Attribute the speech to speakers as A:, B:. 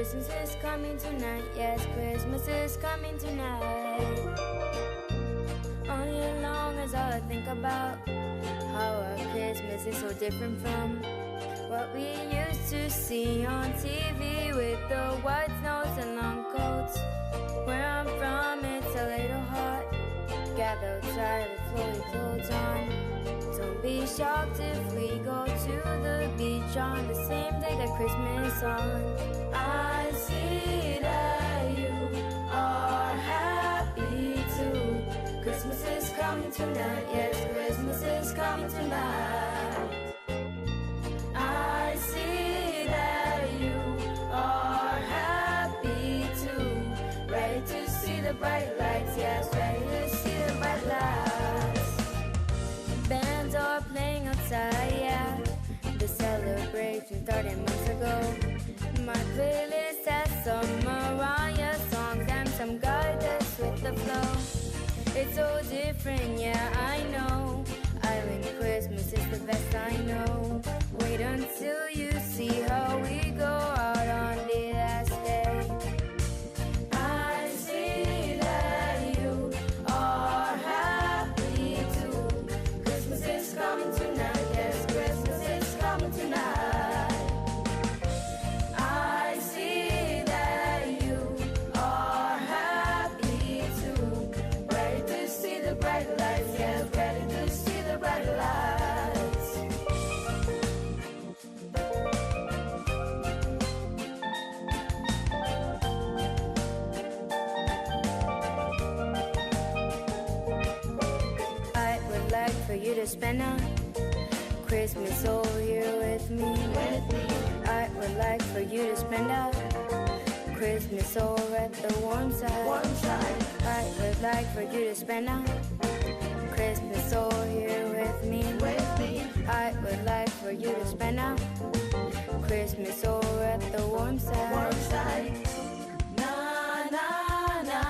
A: Christmas is coming tonight, yes, Christmas is coming tonight. All year long is all I think about, how our Christmas is so different from what we used to see on TV, with the white snows and long coats. Where I'm from, it's a little hot. Gather outside with flowy clothes on. Don't be shocked if we go to the beach on the same day that Christmas on. I see that you are happy too. Christmas is coming tonight, yes, Christmas is coming tonight. I see that you are happy too. Ready to see the bright lights, yes, ready to see the bright lights. Bands are playing outside, yeah. The celebration started months ago. My playlist has some Mariah songs and some guidance with the flow. It's so different, yeah, I know. Island Christmas is the best I know. Wait until you see how we go out on the last day. I see that you are happy too. Christmas is coming tonight, yes, Christmas is coming tonight. I see that you are happy too. Ready to see the bright lights, yes, ready to see the bright lights. I would like for you to spend a Christmas over here with me. I would like for you to spend a Christmas over at the warm side. I would like for you to spend a Christmas over here with me. I would like for you to spend a Christmas over at the warm side. Na na na